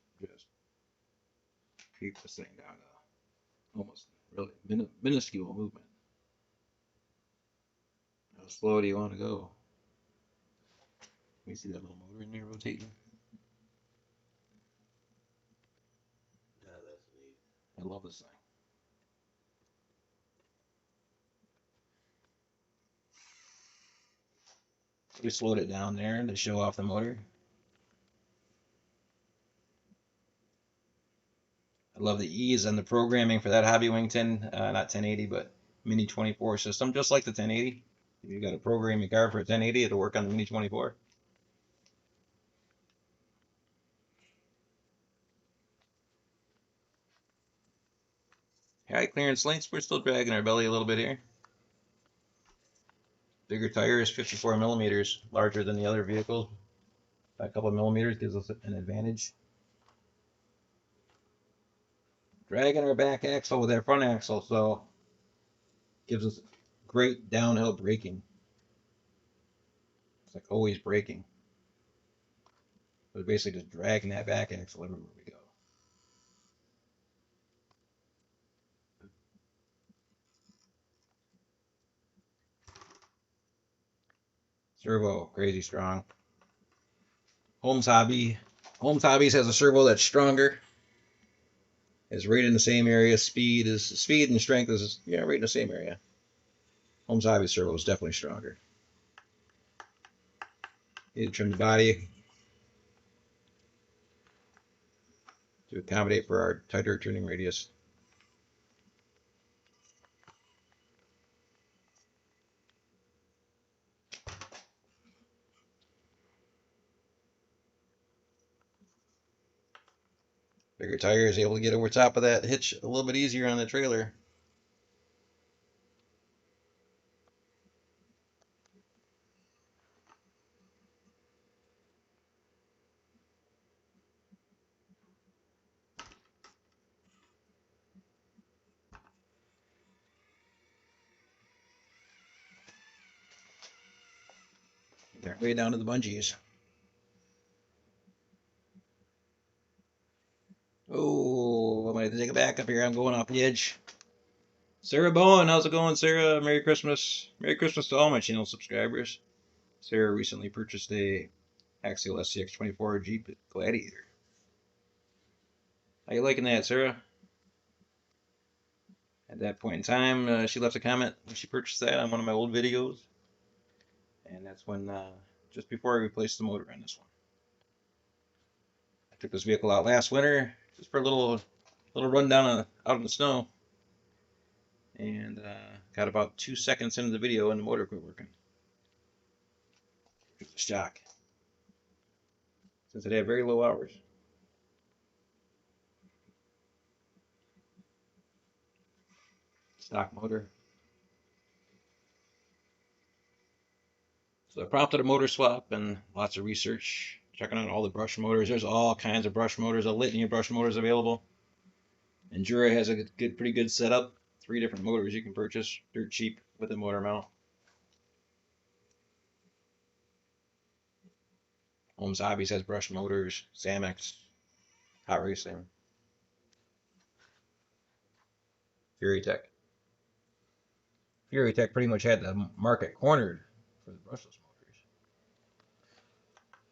keep this thing down to almost really minuscule movement. How slow do you want to go? Let me see that little motor in there rotating. Yeah, that's neat. I love this thing. We slowed it down there to show off the motor. I love the ease and the programming for that Hobbywing 10, not 1080, but Mini 24 system, just like the 1080. If you got a programming car for a 1080, it'll work on the Mini 24. High clearance lengths, we're still dragging our belly a little bit here. Bigger tires, 54 millimeters, larger than the other vehicles. A couple of millimeters gives us an advantage. Dragging our back axle with our front axle, so gives us great downhill braking. It's like always braking. But basically just dragging that back axle everywhere we go. Servo, crazy strong. Holmes Hobbies has a servo that's stronger. It's right in the same area. Speed and strength is right in the same area. Holmes Hobbies servo is definitely stronger. Need to trim the body to accommodate for our tighter turning radius. Bigger tires, able to get over top of that hitch a little bit easier on the trailer. They're way down to the bungees. Oh, I'm going to take it back up here. I'm going off the edge. Sarah Bowen, how's it going, Sarah? Merry Christmas. Merry Christmas to all my channel subscribers. Sarah recently purchased a Axial Scx24 Jeep Gladiator. How you liking that, Sarah? At that point in time, she left a comment when she purchased that on one of my old videos. And that's when, just before I replaced the motor on this one. I took this vehicle out last winter, just for a little rundown out in the snow. And got about 2 seconds into the video and the motor quit working. It was a shock. Since it had very low hours. Stock motor. So I prompted a motor swap and lots of research, checking out all the brush motors. There's all kinds of brush motors, a litany of brush motors available. Endura has a pretty good setup. 3 different motors you can purchase, dirt cheap with a motor mount. Holmes Hobbies has brush motors, Samex, Hot Racing, FuryTech. FuryTech pretty much had the market cornered for the brushless motors.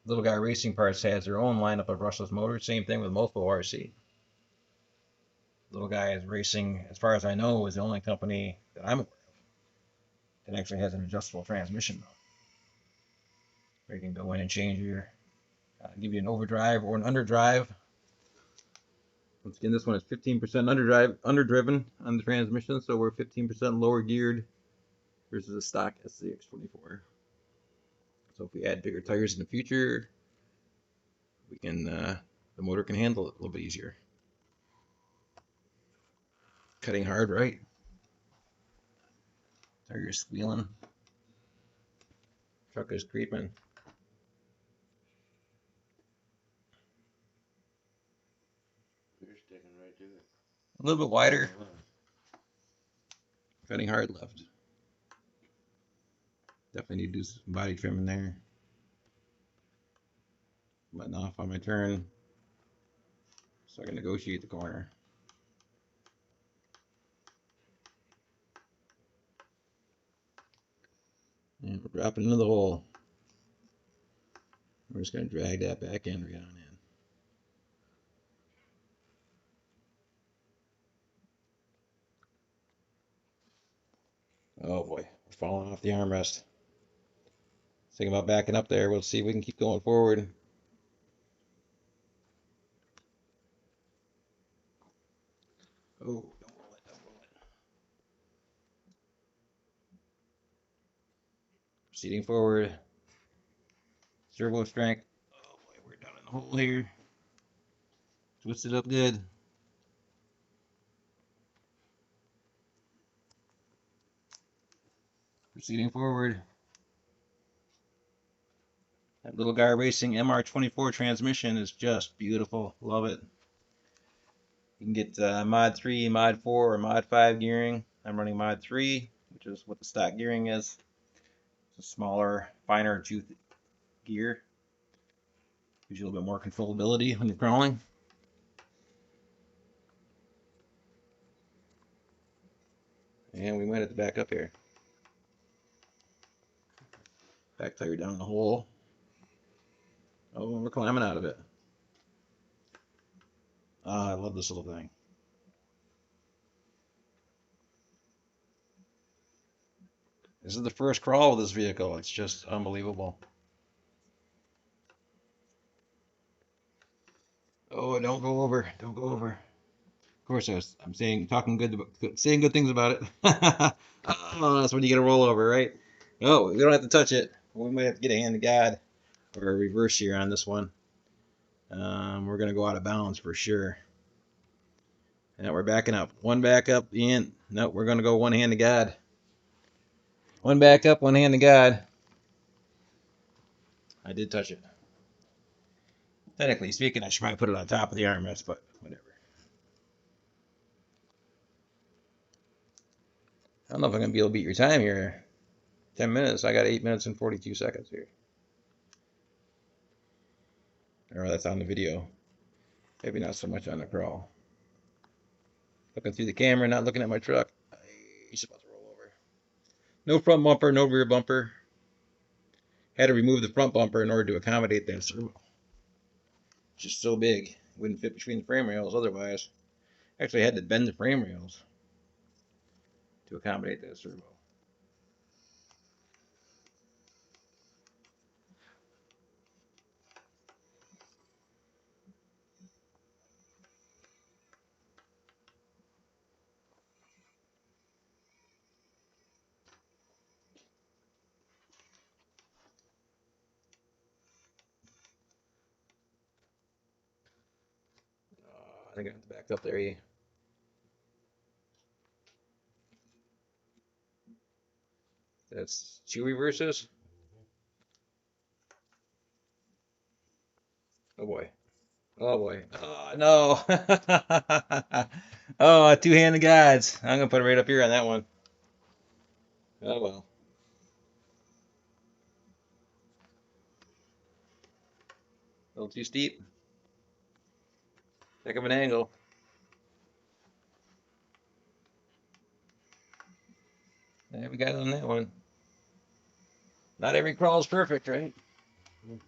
Little Guy Racing Parts has their own lineup of brushless motors. Same thing with Mofo RC. Little Guy is Racing, as far as I know, is the only company that I'm aware of that actually has an adjustable transmission mode. Where you can go in and change your, give you an overdrive or an underdrive. Once again, this one is 15% underdriven on the transmission, so we're 15% lower geared versus a stock Scx24. So if we add bigger tires in the future, we can the motor can handle it a little bit easier. Cutting hard, right? Tires squealing. Truck is creeping. You're sticking right to it. A little bit wider. Cutting hard left. Definitely need to do some body trimming there. Button off on my turn so I can negotiate the corner. And we're dropping into the hole. We're just going to drag that back end right on in. Oh boy, we're falling off the armrest. Thinking about backing up there. We'll see if we can keep going forward. Oh, don't roll it, don't roll it. Proceeding forward. Servo strength. Oh boy, we're down in the hole here. Twist it up good. Proceeding forward. That Little Guy Racing MR24 transmission is just beautiful. Love it. You can get Mod 3, Mod 4, or Mod 5 gearing. I'm running Mod 3, which is what the stock gearing is. It's a smaller, finer tooth gear. Gives you a little bit more controllability when you're crawling. And we might have to back up here. Back tire down the hole. Oh, we're climbing out of it. I love this little thing. This is the first crawl with this vehicle. It's just unbelievable. Oh, don't go over. Don't go over. Of course, I'm saying good things about it. Oh, that's when you get a rollover, right? Oh, we don't have to touch it. We might have to get a hand of God or a reverse here on this one. We're gonna go out of bounds for sure. Now we're backing up. One back up, in. Nope, we're going to go one hand to God. One back up, one hand to God. I did touch it. Technically speaking, I should probably put it on top of the armrest, but whatever. I don't know if I'm going to be able to beat your time here. 10 minutes. I got 8 minutes and 42 seconds here. Or that's on the video. Maybe not so much on the crawl. Looking through the camera, not looking at my truck. He's about to roll over. No front bumper, no rear bumper. Had to remove the front bumper in order to accommodate that servo. It's just so big. Wouldn't fit between the frame rails otherwise. Actually, I had to bend the frame rails to accommodate that servo. I think I have to back up there. Yeah. That's two reverses. Oh boy. Oh boy. Oh no. Oh, two-handed guides. I'm gonna put it right up here on that one. Oh well. A little too steep. Heck of an angle. Yeah, we got it on that one. Not every crawl is perfect, right? And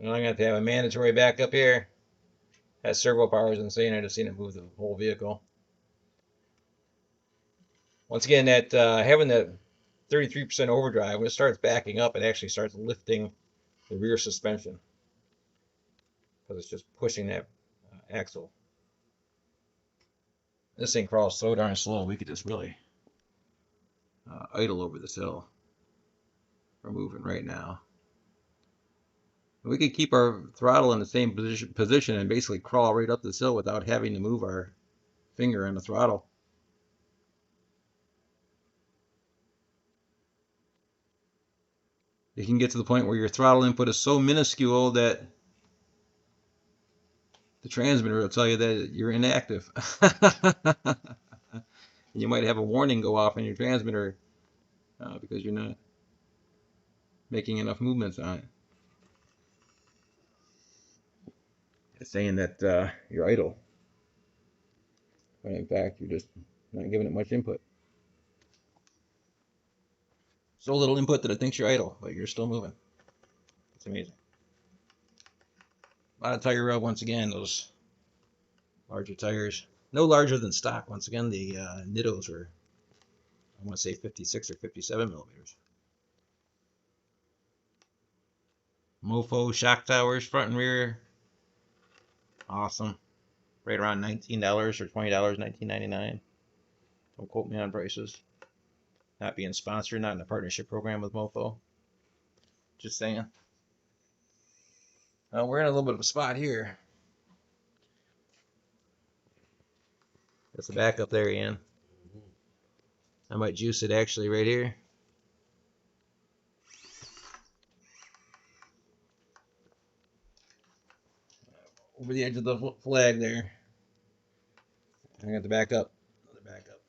I'm gonna have to have a mandatory back up here. That servo power is insane. I just seen it move the whole vehicle. Once again, that having that 33% overdrive, when it starts backing up, it actually starts lifting the rear suspension because it's just pushing that axle. This thing crawls so darn slow, we could just really idle over this hill. We're moving right now. We could keep our throttle in the same position and basically crawl right up this hill without having to move our finger on the throttle. You can get to the point where your throttle input is so minuscule that the transmitter will tell you that you're inactive. You might have a warning go off in your transmitter because you're not making enough movements on it. It's saying that you're idle, when in fact you're just not giving it much input. So little input that it thinks you're idle, but you're still moving. It's amazing. A lot of tire rub once again, those larger tires. No larger than stock. Once again, the Nittos are, I want to say 56 or 57 millimeters. Mofo shock towers, front and rear. Awesome. Right around $19 or $20, $19.99. Don't quote me on prices. Not being sponsored, not in a partnership program with Mofo. Just saying. We're in a little bit of a spot here. That's the back up there, Ian. I might juice it actually right here. Over the edge of the flag there. I got the back up. Another back up.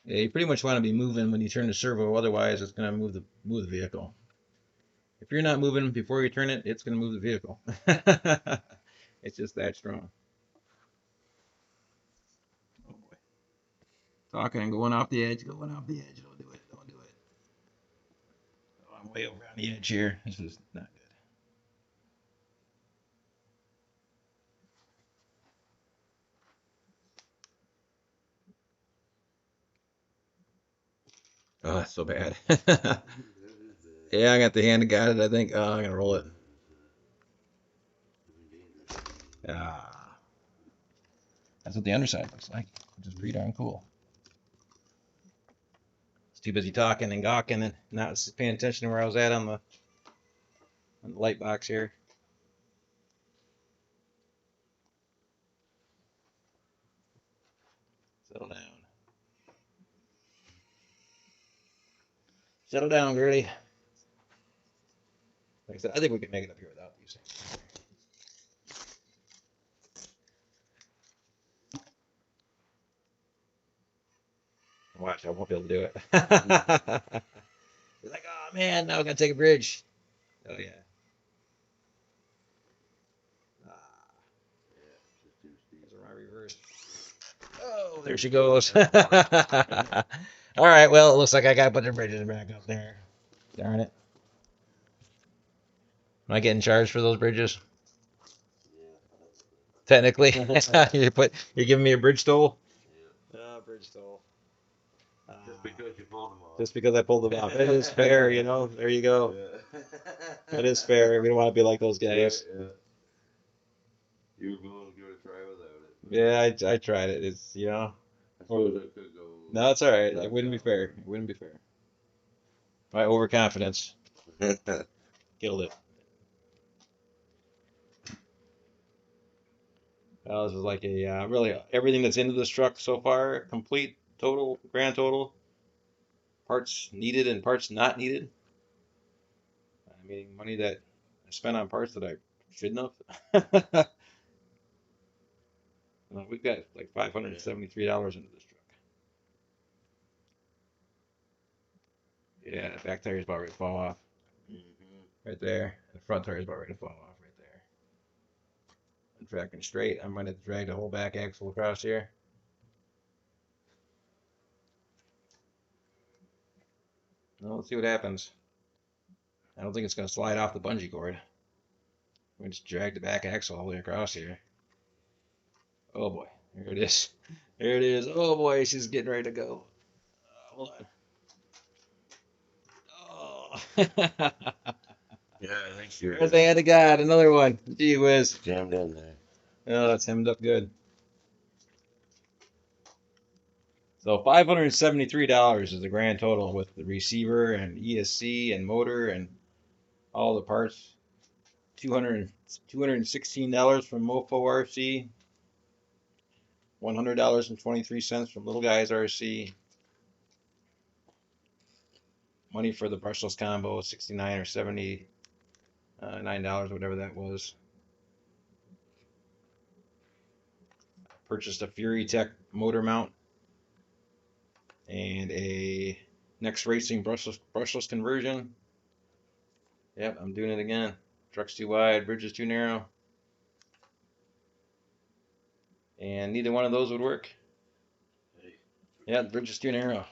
Yeah, you pretty much want to be moving when you turn the servo, otherwise it's going to move the vehicle. If you're not moving before you turn it, it's going to move the vehicle. It's just that strong. Oh boy. Talking and going off the edge, going off the edge. Don't do it. Don't do it. Oh, I'm way over on the edge here. This is not good. Oh, that's so bad. Yeah, I got the hand that got it, I think. Oh, I'm going to roll it. Ah, that's what the underside looks like, which is pretty darn cool. was too busy talking and gawking and not paying attention to where I was at on the light box here. Settle down. Settle down, girly. Like I said, I think we can make it up here without these things. Watch, I won't be able to do it. It's like, oh man, now I gotta take a bridge. Oh yeah. Those are my reverse. Oh, there she goes. All right, well, it looks like I gotta put the bridges back up there. Darn it. Am I getting charged for those bridges? Technically, you're giving me a bridge toll. Bridge toll. Just because you pulled them off. Just because I pulled them off. It is fair, you know. There you go. It is fair. We don't want to be like those guys. Yeah. You were willing to give it a try without it. Yeah, I tried it. It's, you know. I suppose I could go. No, it's all right. It wouldn't be fair. It wouldn't be fair. My overconfidence killed it. Well, this is like a really everything that's into this truck so far, complete, total, grand total. Parts needed and parts not needed. I mean, money that I spent on parts that I shouldn't have. We've got like $573 into this truck. Yeah, the back tire is about ready to fall off. Right there. The front tire is about ready to fall off right there. I'm tracking straight. I'm going to drag the whole back axle across here. Well, let's see what happens. I don't think it's going to slide off the bungee cord. We just drag the back axle all the way across here. Oh boy, there it is. There it is. Oh boy, she's getting ready to go. Hold on. Oh. Yeah, I think sure. There's the hand of God. Another one. Gee whiz. Jammed in there. Oh, that's hemmed up good. So $573 is the grand total with the receiver and ESC and motor and all the parts. $216 from Mofo RC. $100.23 from Little Guys RC. Money for the brushless combo, $69 or $79, whatever that was. Purchased a Fury Tech motor mount and a Next Racing brushless conversion. Yep, I'm doing it again. Truck's too wide, bridge is too narrow. And neither one of those would work. Yeah, the bridge is too narrow.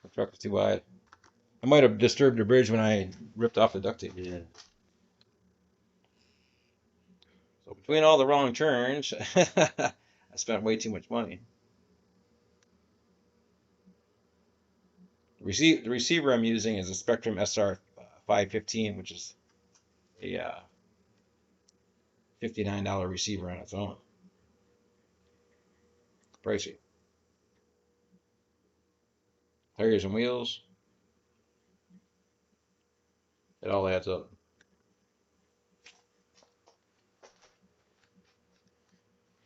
The truck is too wide. I might have disturbed the bridge when I ripped off the duct tape. Yeah. So between all the wrong turns, I spent way too much money. The receiver I'm using is a Spectrum SR 515, which is a $59 receiver on its own. Pricey. Tires and wheels. It all adds up.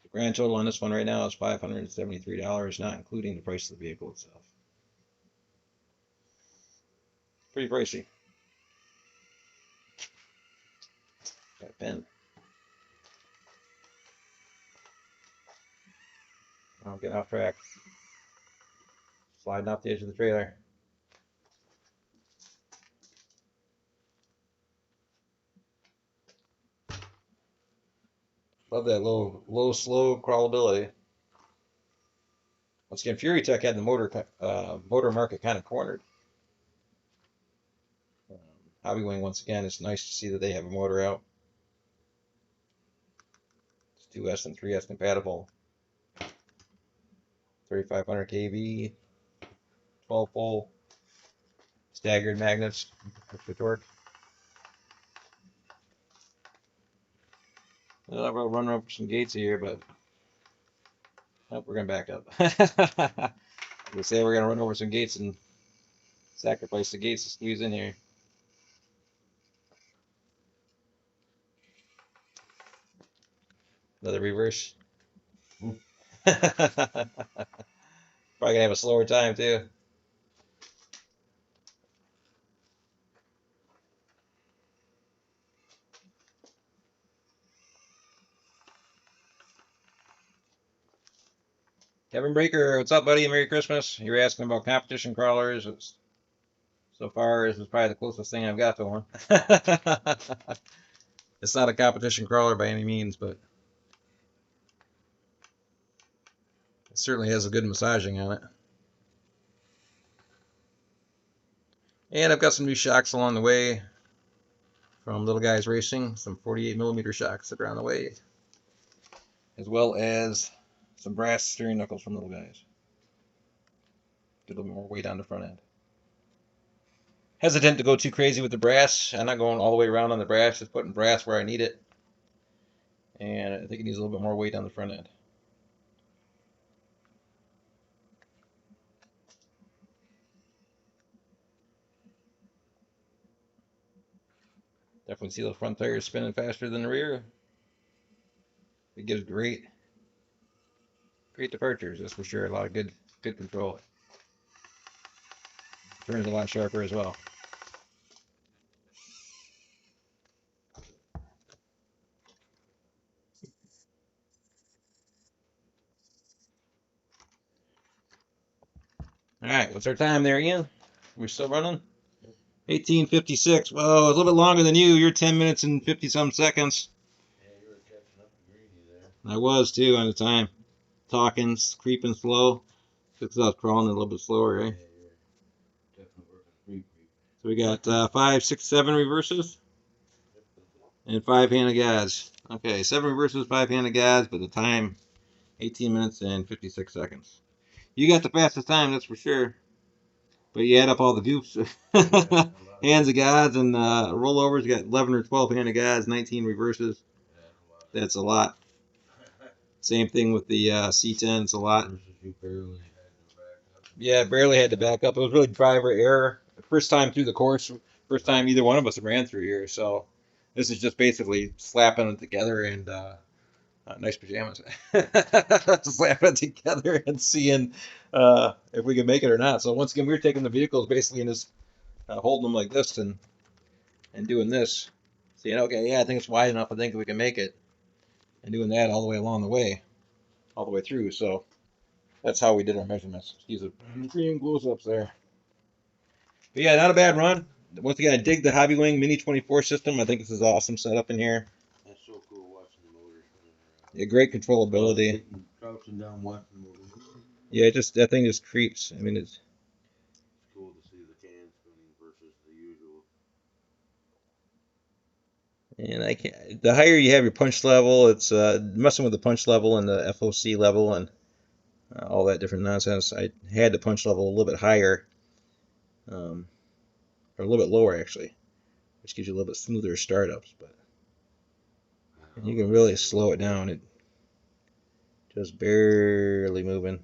The grand total on this one right now is $573, not including the price of the vehicle itself. Pretty pricey. Got a pen. I'll get off track. Sliding off the edge of the trailer. Love that low, slow crawlability. Once again, Fury Tech had the motor market kind of cornered. Hobbywing, once again, it's nice to see that they have a motor out. It's 2S and 3S compatible. 3500 kV, 12 pole, staggered magnets, extra torque. Well, I'll run over some gates here, but oh, we're going to back up. We say we're gonna run over some gates and sacrifice the gates to squeeze in here. Another reverse. Probably gonna have a slower time too. Kevin Breaker, what's up, buddy? Merry Christmas. You're asking about competition crawlers. So far, this is probably the closest thing I've got to one. It's not a competition crawler by any means, but it certainly has a good massaging on it. And I've got some new shocks along the way from Little Guys Racing, some 48mm shocks that are on the way, as well as some brass steering knuckles from Little Guys. Get a little bit more weight on the front end. Hesitant to go too crazy with the brass. I'm not going all the way around on the brass, just putting brass where I need it. And I think it needs a little bit more weight on the front end. Definitely see those front tires spinning faster than the rear. It gives great departures, that's for sure. A lot of good control. Turns a lot sharper as well. All right, what's our time there, Ian? We're still running? 18:56. Whoa, a little bit longer than you. You're 10 minutes and 50 some seconds. Yeah, you were catching up to Greeny there. I was too on the time. Talking, creeping slow. Because I was crawling a little bit slower, right? Yeah, you're definitely working creep. So we got 5, 6, 7 reverses and 5-handed guides. Okay, 7 reverses, 5-handed guides, but the time 18 minutes and 56 seconds. You got the fastest time, that's for sure. But you add up all the goofs. Hands of guides and rollovers. You got 11 or 12 handed guides, 19 reverses. That's a lot. Same thing with the C10. It's a lot. Yeah, barely had to back up. It was really driver error. First time through the course. First time either one of us ran through here. So this is just basically slapping it together and nice pajamas. Slapping it together and seeing if we can make it or not. So once again, we were taking the vehicles basically and just holding them like this and doing this. Saying, okay, yeah, I think it's wide enough. I think we can make it. And doing that all the way along the way, all the way through. So that's how we did our measurements. Excuse the green close-ups there. But yeah, not a bad run. Once again, I dig the Hobbywing Mini 24 system. I think this is awesome setup in here. That's so cool watching the motors running around. Yeah, great controllability. Crouching down watching the motors. Yeah, that thing just creeps. I mean, it's Cool to see the can spinning versus the usual. and I can't. The higher you have your punch level, it's messing with the punch level and the FOC level and all that different nonsense. I had the punch level a little bit higher, or a little bit lower actually, which gives you a little bit smoother startups. But and you can really slow it down. It just barely moving.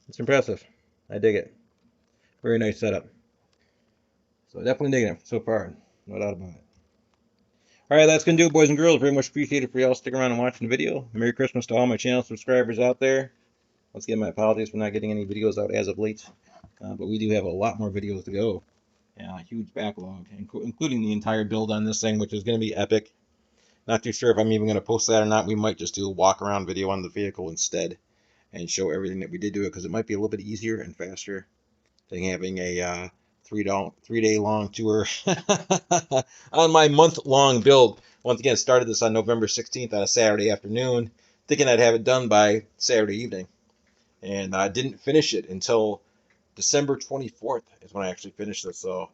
It's impressive. I dig it. Very nice setup. So definitely digging it so far. No doubt about it. Alright, that's going to do it, boys and girls. Very much appreciated for y'all sticking around and watching the video. Merry Christmas to all my channel subscribers out there. Once again, my apologies for not getting any videos out as of late. But we do have a lot more videos to go. Yeah, a huge backlog, including the entire build on this thing, which is going to be epic. Not too sure if I'm even going to post that or not. We might just do a walk around video on the vehicle instead and show everything that we did do it, because it might be a little bit easier and faster than having a 3-day long tour on my month-long build. Once again, started this on November 16th on a Saturday afternoon, thinking I'd have it done by Saturday evening. And I didn't finish it until December 24th is when I actually finished this. So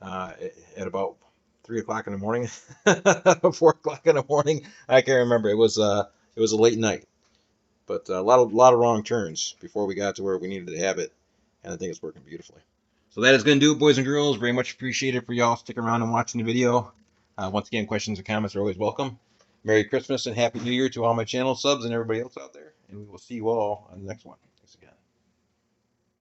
at about 3 o'clock in the morning, 4 o'clock in the morning, I can't remember. It was a late night, but a lot of wrong turns before we got to where we needed to have it, and I think it's working beautifully. So that is going to do it, boys and girls. Very much appreciated for y'all sticking around and watching the video. Once again, questions and comments are always welcome. Merry Christmas and Happy New Year to all my channel subs and everybody else out there. And we will see you all on the next one.